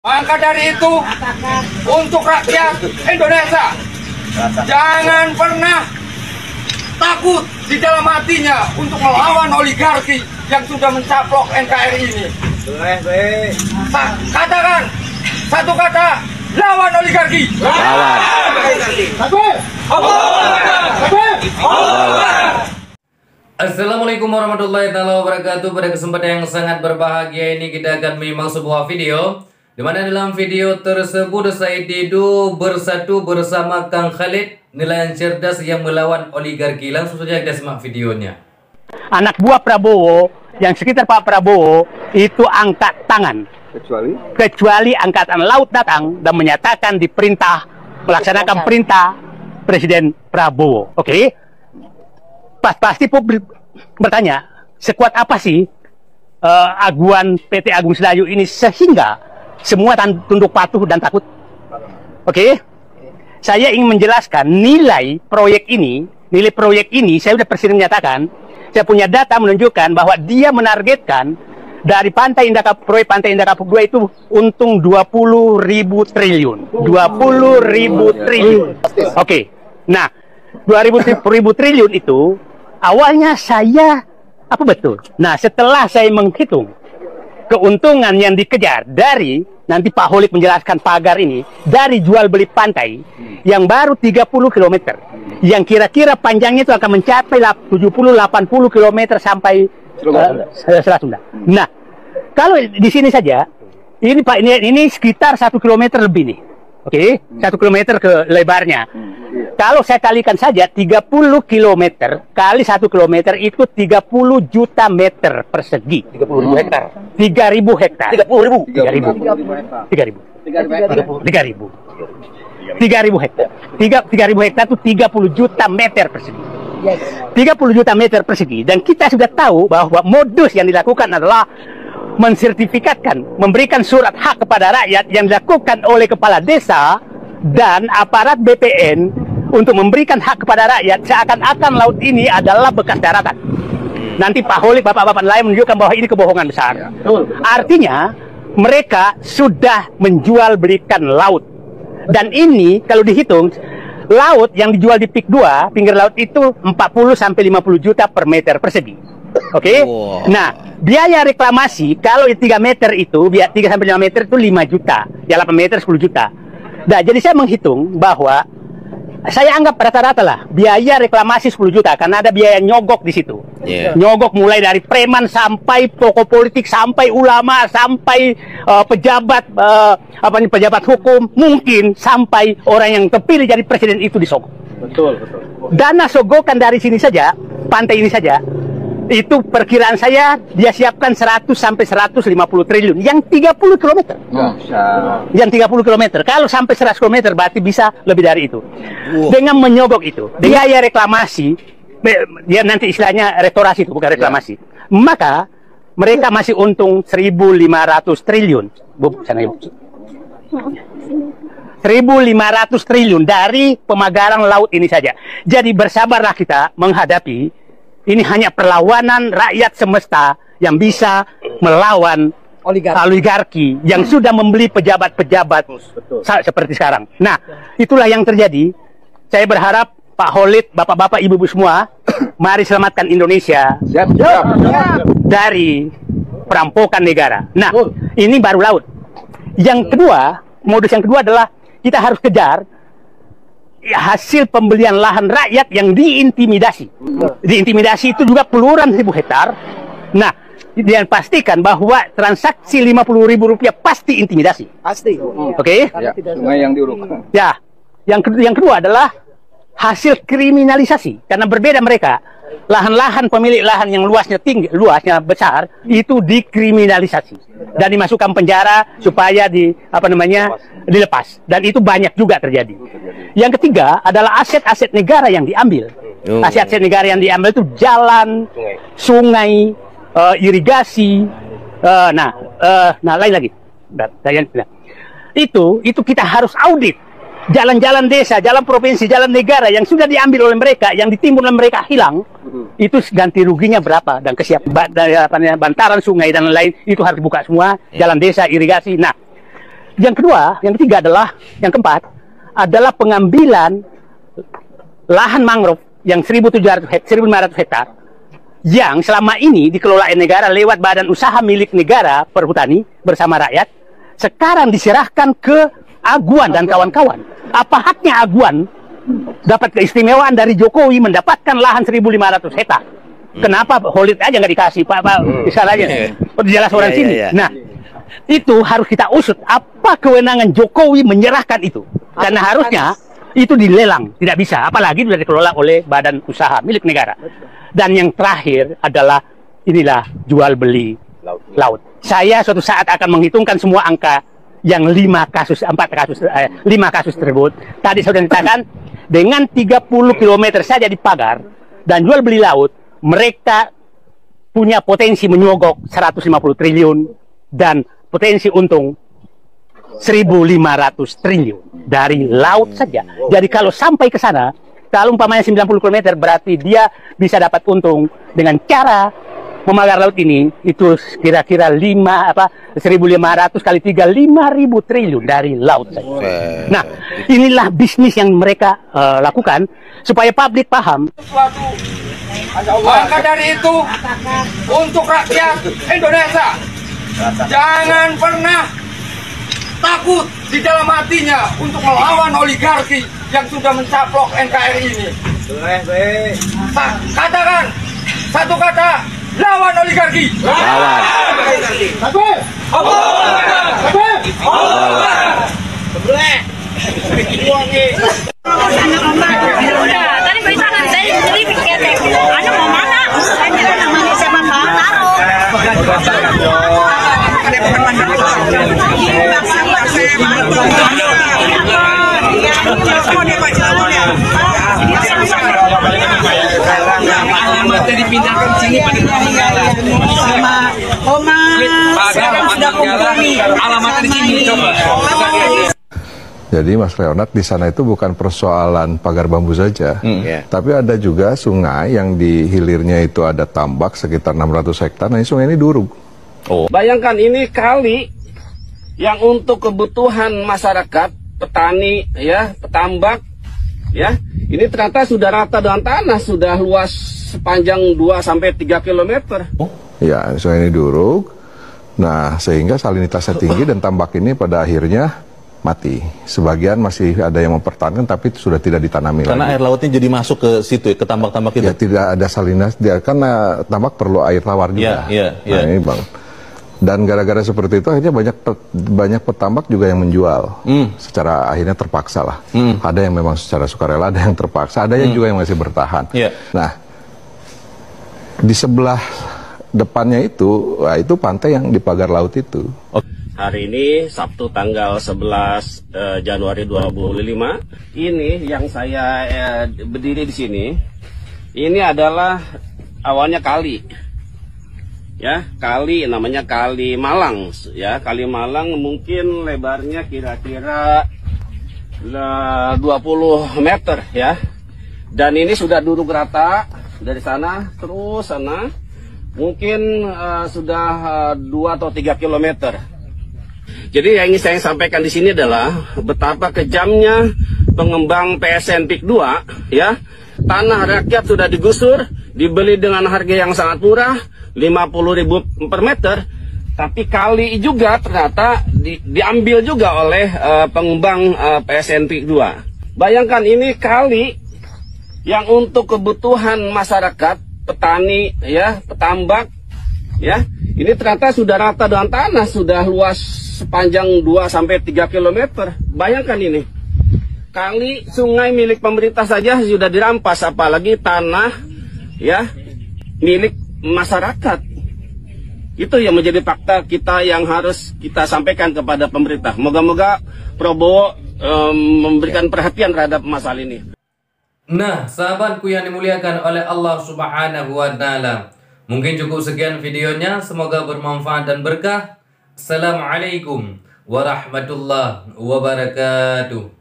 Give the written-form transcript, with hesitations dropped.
Maka dari itu, untuk rakyat Indonesia, jangan pernah takut di dalam hatinya untuk melawan oligarki yang sudah mencaplok NKRI ini. Katakan satu kata, lawan oligarki. Lawan. Assalamualaikum warahmatullahi wabarakatuh. Pada kesempatan yang sangat berbahagia ini kita akan menyimak sebuah video di mana dalam video tersebut saya Didu bersatu bersama Kang Khalid, nelayan cerdas yang melawan oligarki. Langsung saja kita simak videonya. Anak buah Prabowo yang sekitar Pak Prabowo itu angkat tangan, kecuali Angkatan Laut datang dan menyatakan diperintah melaksanakan perintah Presiden Prabowo. Oke? Pasti publik bertanya, sekuat apa sih aguan PT Agung Sedayu ini sehingga semua tunduk patuh dan takut? Oke? Saya ingin menjelaskan nilai proyek ini, saya sudah presiden menyatakan, saya punya data menunjukkan bahwa dia menargetkan dari proyek Pantai Indah Kapuk 2 itu untung 20.000 triliun. 20.000 triliun. Oke. Nah, 20.000 triliun itu awalnya saya apa betul? Nah, setelah saya menghitung keuntungan yang dikejar dari, nanti Pak Holik menjelaskan pagar ini, dari jual beli pantai yang baru 30 km, yang kira-kira panjangnya itu akan mencapai 70-80 km sampai Selat Sunda. Nah, kalau di sini saja, ini Pak, ini sekitar 1 km lebih nih. Oke, 1 km ke lebarnya. Kalau saya kalikan saja 30 km kali 1 km itu 30 juta meter persegi. 30.000 hektar. 3.000 hektar. 30.000. 3.000 hektar. 3.000 hektar itu 30 juta meter persegi. 30 juta meter persegi. Dan kita sudah tahu bahwa modus yang dilakukan adalah mensertifikatkan, memberikan surat hak kepada rakyat yang dilakukan oleh kepala desa dan aparat BPN untuk memberikan hak kepada rakyat seakan-akan laut ini adalah bekas daratan. Nanti Pak Holik, bapak-bapak lain menunjukkan bahwa ini kebohongan besar. Artinya mereka sudah menjual belikan laut. Dan ini kalau dihitung, laut yang dijual di PIK 2, pinggir laut itu 40-50 juta per meter persegi. Oke? Nah, biaya reklamasi kalau 3 meter itu, 3-5 meter itu 5 juta. Ya 8 meter 10 juta. Nah, jadi saya menghitung bahwa saya anggap rata-rata lah biaya reklamasi 10 juta karena ada biaya nyogok di situ. Nyogok mulai dari preman sampai tokoh politik sampai ulama sampai pejabat pejabat hukum, mungkin sampai orang yang terpilih jadi presiden itu disogok. Betul. Dana sogokan dari sini saja, pantai ini saja, itu perkiraan saya dia siapkan 100 sampai 150 triliun yang 30 km. Yang 30 km. Kalau sampai 100 km berarti bisa lebih dari itu. Dengan menyogok itu, biaya reklamasi, dia nanti istilahnya restorasi itu bukan reklamasi. Maka mereka masih untung 1.500 triliun. Bu, sana ibu. 1.500 triliun dari pemagaran laut ini saja. Jadi bersabarlah kita menghadapi. Ini hanya perlawanan rakyat semesta yang bisa melawan oligarki yang sudah membeli pejabat-pejabat seperti sekarang. Nah, itulah yang terjadi. Saya berharap Pak Holik, bapak-bapak, ibu-ibu semua, mari selamatkan Indonesia dari perampokan negara. Nah, ini baru laut. Yang kedua, modus yang kedua adalah kita harus kejar hasil pembelian lahan rakyat yang diintimidasi. Diintimidasi itu juga puluhan ribu hektar. Nah, dan pastikan bahwa transaksi Rp50.000 pasti intimidasi. Pasti. Oke? Sungai yang diuruk. Ya. Yang kedua adalah hasil kriminalisasi. Karena berbeda mereka. Lahan-lahan pemilik lahan yang luasnya tinggi, luasnya besar, itu dikriminalisasi dan dimasukkan penjara supaya dilepas. Dan itu banyak juga terjadi. Yang ketiga adalah aset-aset negara yang diambil. Aset-aset negara yang diambil itu jalan, sungai, irigasi, lain lagi. Itu kita harus audit. Jalan-jalan desa, jalan provinsi, jalan negara yang sudah diambil oleh mereka, yang ditimbun oleh mereka hilang, itu ganti ruginya berapa dan bantaran sungai dan lain-lain itu harus dibuka semua, jalan desa, irigasi. Nah, yang kedua, yang ketiga adalah, yang keempat adalah pengambilan lahan mangrove yang 1.500 hektar yang selama ini dikelola negara lewat badan usaha milik negara perhutani bersama rakyat, sekarang diserahkan ke Aguan dan kawan-kawan. Apa haknya Aguan dapat keistimewaan dari Jokowi mendapatkan lahan 1.500 hektar? Kenapa Holid aja nggak dikasih, Pak? Bisa aja. Jelas orang sini. Nah, itu harus kita usut. Apa kewenangan Jokowi menyerahkan itu? Karena harusnya itu dilelang, tidak bisa. Apalagi sudah dikelola oleh badan usaha milik negara. Dan yang terakhir adalah inilah jual beli laut. Saya suatu saat akan menghitungkan semua angka yang 5 kasus tersebut. Tadi saya sudah ceritakan, dengan 30 km saja dipagar dan jual beli laut, mereka punya potensi menyogok 150 triliun dan potensi untung 1.500 triliun dari laut saja. Jadi kalau sampai ke sana, kalau umpamanya 90 km berarti dia bisa dapat untung dengan cara memagar laut ini itu kira-kira 1.500 kali 3, 5.000 triliun dari laut saja. Nah, inilah bisnis yang mereka lakukan supaya publik paham. Maka dari itu, untuk rakyat Indonesia, jangan pernah takut di dalam hatinya untuk melawan oligarki yang sudah mencaplok NKRI ini. Katakan satu kata, lawan oligarki. Lawan. Tadi beritakan saya beli tiket. Anda mau mana? Saya namanya siapa taruh. Alamatnya dipindahkan sini pada alamatnya di sini coba. Jadi Mas Leonard, di sana itu bukan persoalan pagar bambu saja, tapi ada juga sungai yang di hilirnya itu ada tambak sekitar 600 hektar. Nah, sungai ini durug. Bayangkan ini kali yang untuk kebutuhan masyarakat, petani, ya, petambak, ya, ini ternyata sudah rata dengan tanah, sudah luas sepanjang 2-3 km. Ya, sungai ini durug. Nah, sehingga salinitasnya tinggi dan tambak ini pada akhirnya mati. Sebagian masih ada yang mempertahankan, tapi sudah tidak ditanami lagi. Karena air lautnya jadi masuk ke situ, ke tambak-tambak itu. Ya, tidak ada salinas, karena tambak perlu air tawar juga. Nah, ini Bang. Dan gara-gara seperti itu akhirnya banyak petambak juga yang menjual. Secara akhirnya terpaksa lah. Ada yang memang secara sukarela, ada yang terpaksa, ada yang juga yang masih bertahan. Nah, di sebelah depannya itu, nah, itu pantai yang di pagar laut itu. Hari ini Sabtu tanggal 11 Januari 2005. Ini yang saya berdiri di sini. Ini adalah awalnya kali. Ya, kali namanya Kali Malang, ya. Kali Malang mungkin lebarnya kira-kira 20 meter, ya. Dan ini sudah durug rata dari sana terus sana. Mungkin sudah 2 atau 3 kilometer. Jadi yang ingin saya sampaikan di sini adalah betapa kejamnya pengembang PSN PIK 2, ya. Tanah rakyat sudah digusur, dibeli dengan harga yang sangat murah, 50.000 per meter, tapi kali juga ternyata diambil juga oleh pengembang PSN PIK 2. Bayangkan ini kali yang untuk kebutuhan masyarakat, petani, ya, petambak, ya. Ini ternyata sudah rata dengan tanah, sudah luas sepanjang 2-3 km. Bayangkan ini. Kali sungai milik pemerintah saja sudah dirampas, apalagi tanah, ya, milik masyarakat. Itu yang menjadi fakta kita yang harus kita sampaikan kepada pemerintah. Moga-moga Prabowo memberikan perhatian terhadap masalah ini. Nah, sahabatku yang dimuliakan oleh Allah Subhanahu wa Ta'ala, mungkin cukup sekian videonya. Semoga bermanfaat dan berkah. Assalamualaikum warahmatullahi wabarakatuh.